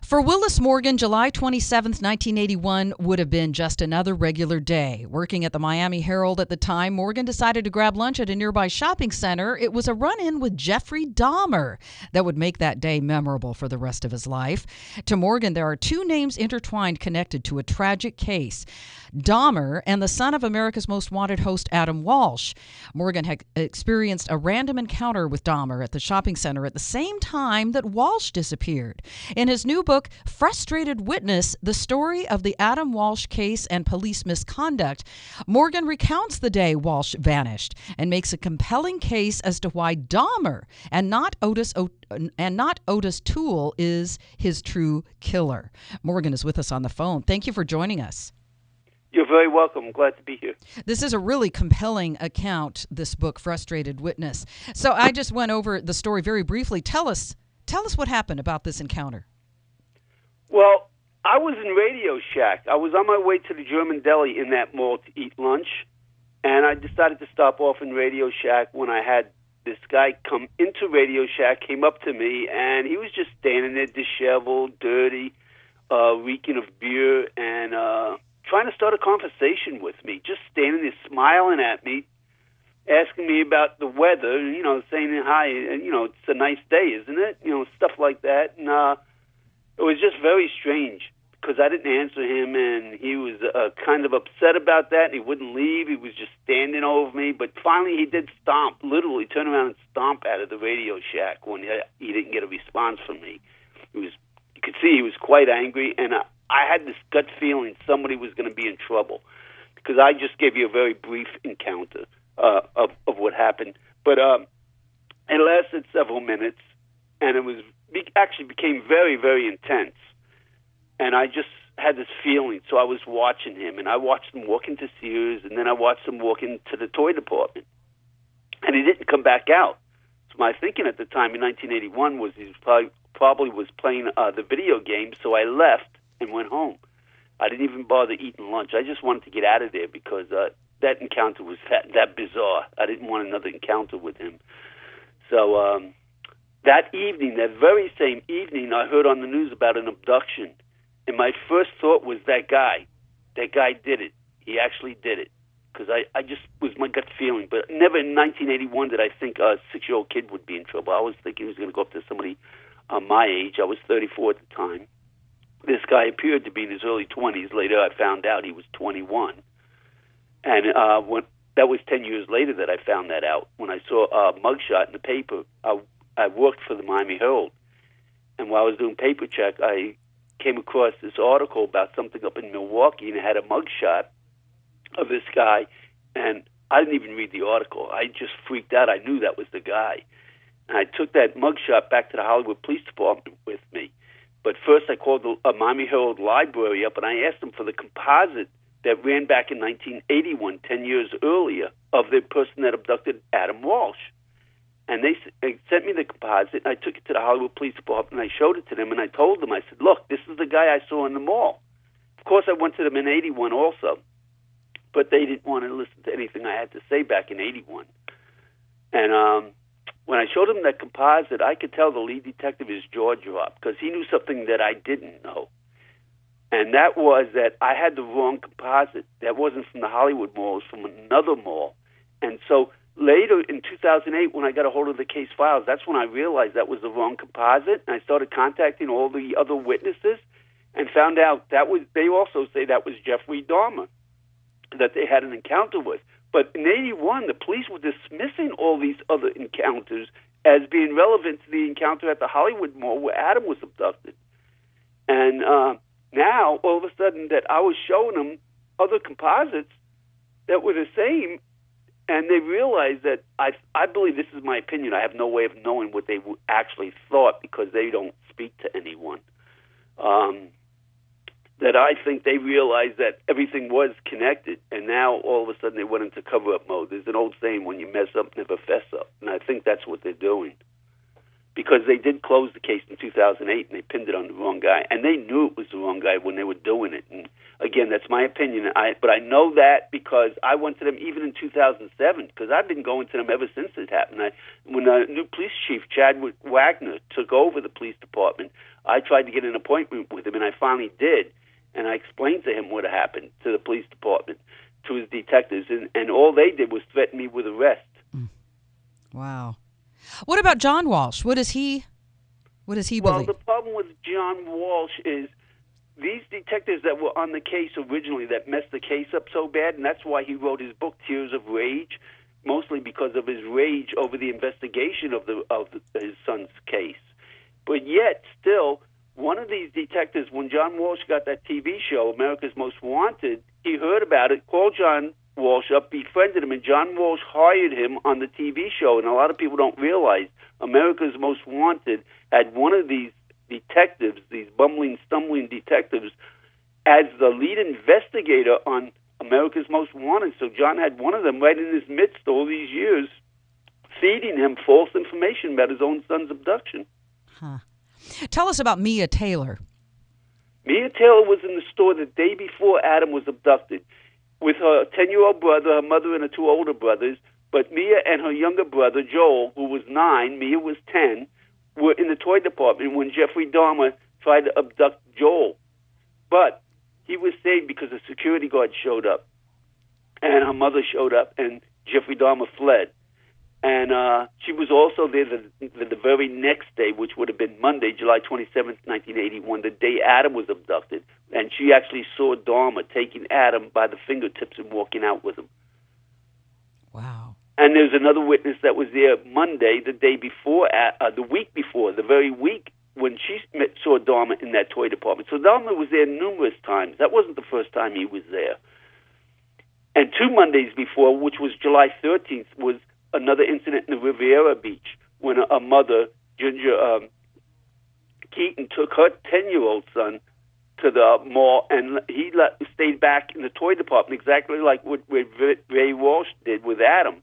For Willis Morgan, July 27th, 1981 would have been just another regular day. Working at the Miami Herald at the time, Morgan decided to grab lunch at a nearby shopping center. It was a run-in with Jeffrey Dahmer that would make that day memorable for the rest of his life. To Morgan, there are two names intertwined connected to a tragic case: Dahmer and the son of America's Most Wanted host Adam Walsh. Morgan had experienced a random encounter with Dahmer at the shopping center at the same time that Walsh disappeared. In his new book, Frustrated Witness, The Story of the Adam Walsh Case and Police Misconduct, Morgan recounts the day Walsh vanished and makes a compelling case as to why Dahmer and not Otis Toole is his true killer. Morgan is with us on the phone. Thank you for joining us. You're very welcome. I'm glad to be here. This is a really compelling account, this book, Frustrated Witness. So I just went over the story very briefly. Tell us what happened about this encounter. Well, I was in Radio Shack. I was on my way to the German deli in that mall to eat lunch, and I decided to stop off in Radio Shack when I had this guy come into Radio Shack, came up to me, and he was just standing there disheveled, dirty, reeking of beer, and trying to start a conversation with me, just standing there smiling at me, asking me about the weather, saying, hi, it's a nice day, isn't it? Stuff like that. And it was just very strange because I didn't answer him, and he was kind of upset about that, and he wouldn't leave. He was just standing over me. But finally he did literally turn around and stomp out of the Radio Shack when he didn't get a response from me. You could see he was quite angry, and I had this gut feeling somebody was going to be in trouble because I just gave you a very brief encounter of what happened. But it lasted several minutes, and it actually became very, very intense. And I just had this feeling, so I was watching him, and I watched him walk into Sears, and then I watched him walk into the toy department. And he didn't come back out. So my thinking at the time in 1981 was he probably was playing the video game, so I left and went home. I didn't even bother eating lunch. I just wanted to get out of there because that encounter was that bizarre. I didn't want another encounter with him. So that evening, that very same evening, I heard on the news about an abduction. And my first thought was that guy did it. He actually did it. Because I just was my gut feeling. But never in 1981 did I think a 6-year-old kid would be in trouble. I was thinking he was going to go up to somebody my age. I was 34 at the time. This guy appeared to be in his early 20s. Later, I found out he was 21. And that was 10 years later that I found that out. When I saw a mugshot in the paper, I worked for the Miami Herald. And while I was doing paper check, I came across this article about something up in Milwaukee, and it had a mugshot of this guy. And I didn't even read the article. I just freaked out. I knew that was the guy. And I took that mugshot back to the Hollywood Police Department with me. But first I called the Miami Herald Library up, and I asked them for the composite that ran back in 1981, 10 years earlier, of the person that abducted Adam Walsh. And they sent me the composite, and I took it to the Hollywood Police Department, and I showed it to them, and I told them, I said, look, this is the guy I saw in the mall. Of course, I went to them in 81 also, but they didn't want to listen to anything I had to say back in 81. And when I showed him that composite, I could tell the lead detective, his jaw dropped, because he knew something that I didn't know. And that was that I had the wrong composite. That wasn't from the Hollywood Mall. It was from another mall. And so later in 2008, when I got a hold of the case files, that's when I realized that was the wrong composite. And I started contacting all the other witnesses and found out they also say that was Jeffrey Dahmer that they had an encounter with. But in 81, the police were dismissing all these other encounters as being relevant to the encounter at the Hollywood Mall where Adam was abducted. And now, all of a sudden, that I was showing them other composites that were the same, and they realized that I believe, this is my opinion, I have no way of knowing what they actually thought because they don't speak to anyone, that I think they realized that everything was connected, and now all of a sudden they went into cover-up mode. There's an old saying, when you mess up, never fess up, and I think that's what they're doing. Because they did close the case in 2008, and they pinned it on the wrong guy. And they knew it was the wrong guy when they were doing it. And Again, that's my opinion. But I know that because I went to them even in 2007, because I've been going to them ever since it happened. When the new police chief, Chadwick Wagner, took over the police department, I tried to get an appointment with him, and I finally did. And I explained to him what had happened to the police department, to his detectives, and all they did was threaten me with arrest. Wow. What about John Walsh? What does he believe? Well, the problem with John Walsh is these detectives that were on the case originally that messed the case up so bad, and that's why he wrote his book, Tears of Rage, mostly because of his rage over the investigation of his son's case. But yet, still, one of these detectives, when John Walsh got that TV show, America's Most Wanted, he heard about it, called John Walsh up, befriended him, and John Walsh hired him on the TV show. And a lot of people don't realize America's Most Wanted had one of these detectives, these bumbling, stumbling detectives, as the lead investigator on America's Most Wanted. So John had one of them right in his midst all these years, feeding him false information about his own son's abduction. Huh. Tell us about Mia Taylor. Mia Taylor was in the store the day before Adam was abducted with her 10-year-old brother, her mother, and her two older brothers. But Mia and her younger brother, Joel, who was 9, Mia was 10, were in the toy department when Jeffrey Dahmer tried to abduct Joel. But he was saved because a security guard showed up, and her mother showed up, and Jeffrey Dahmer fled. And she was also there the very next day, which would have been Monday, July 27th, 1981, the day Adam was abducted. And she actually saw Dahmer taking Adam by the fingertips and walking out with him. Wow. And there's another witness that was there Monday, the day before, the week before, the very week when she saw Dahmer in that toy department. So Dahmer was there numerous times. That wasn't the first time he was there. And 2 Mondays before, which was July 13th, was another incident in the Riviera Beach when a mother, Ginger Keaton, took her 10-year-old son to the mall, and he stayed back in the toy department, exactly like what Ray Walsh did with Adam.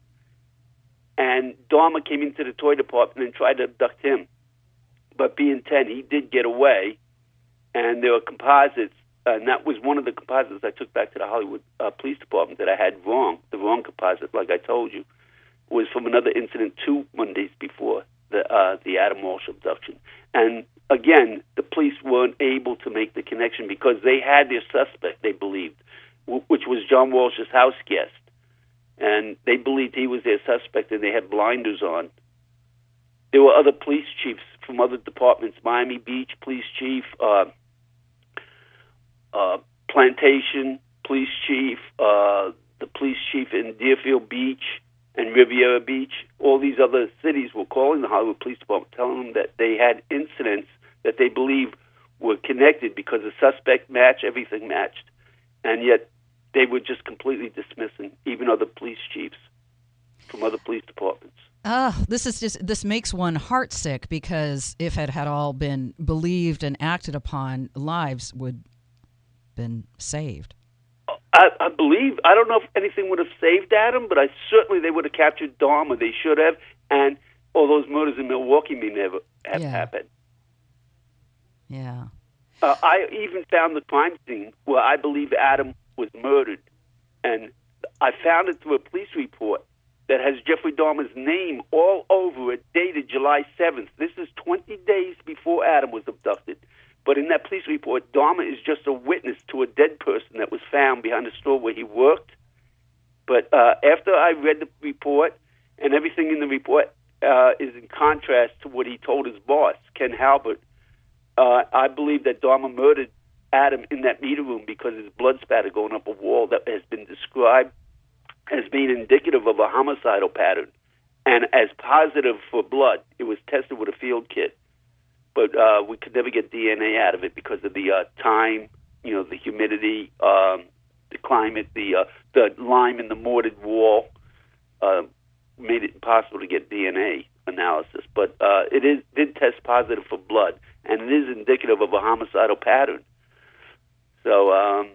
And Dahmer came into the toy department and tried to abduct him. But being 10, he did get away, and there were composites, and that was one of the composites I took back to the Hollywood Police Department that I had wrong, the wrong composite, like I told you, was from another incident 2 Mondays before the Adam Walsh abduction. And again, the police weren't able to make the connection because they had their suspect, they believed, which was John Walsh's house guest. And they believed he was their suspect, and they had blinders on. There were other police chiefs from other departments, Miami Beach police chief, Plantation police chief, the police chief in Deerfield Beach and Riviera Beach. All these other cities were calling the Hollywood Police Department, telling them that they had incidents that they believe were connected because the suspect matched, everything matched. And yet they were just completely dismissing even other police chiefs from other police departments. This makes one heartsick, because if it had all been believed and acted upon, lives would have been saved. I believe, I don't know if anything would have saved Adam, but certainly they would have captured Dahmer. They should have, and all those murders in Milwaukee may never have happened. Yeah. I even found the crime scene where I believe Adam was murdered, and I found it through a police report that has Jeffrey Dahmer's name all over it, dated July 7th. This is 20 days before Adam was abducted. But in that police report, Dahmer is just a witness to a dead person that was found behind the store where he worked. But after I read the report, and everything in the report is in contrast to what he told his boss, Ken Halbert, I believe that Dahmer murdered Adam in that meter room because his blood spatter going up a wall that has been described as being indicative of a homicidal pattern. And as positive for blood, it was tested with a field kit. But we could never get DNA out of it because of the time, the humidity, the climate, the lime in the mortared wall made it impossible to get DNA analysis. But it did test positive for blood, and it is indicative of a homicidal pattern. So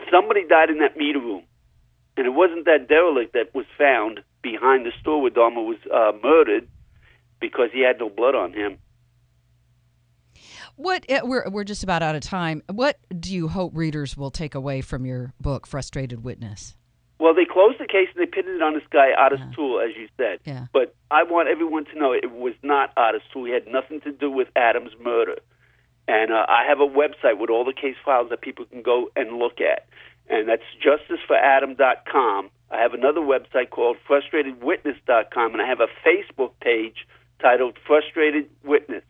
somebody died in that meter room, and it wasn't that derelict that was found behind the store where Dahmer was murdered because he had no blood on him. We're just about out of time. What do you hope readers will take away from your book, Frustrated Witness? Well, they closed the case and they pinned it on this guy, Otis Toole, as you said. Yeah. But I want everyone to know it was not Otis Toole. He had nothing to do with Adam's murder. And I have a website with all the case files that people can go and look at. And that's justiceforadam.com. I have another website called frustratedwitness.com, and I have a Facebook page titled Frustrated Witness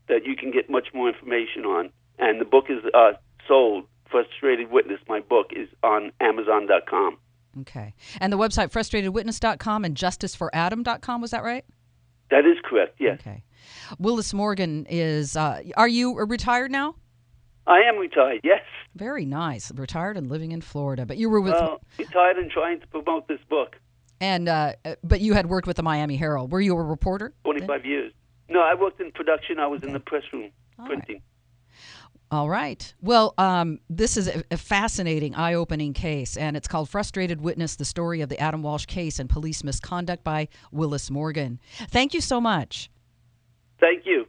that you can get much more information on. And the book is sold. Frustrated Witness, my book, is on Amazon.com. Okay. And the website frustratedwitness.com and justiceforadam.com, was that right? That is correct, yes. Okay. Willis Morgan is, are you retired now? I am retired, yes. Very nice. Retired and living in Florida. But you were with... retired and trying to promote this book. And but you had worked with the Miami Herald. Were you a reporter? 25 years. No, I worked in production. I was in the press room printing. All right. Well, this is a fascinating, eye-opening case, and it's called Frustrated Witness, the story of the Adam Walsh case and police misconduct by Willis Morgan. Thank you so much. Thank you.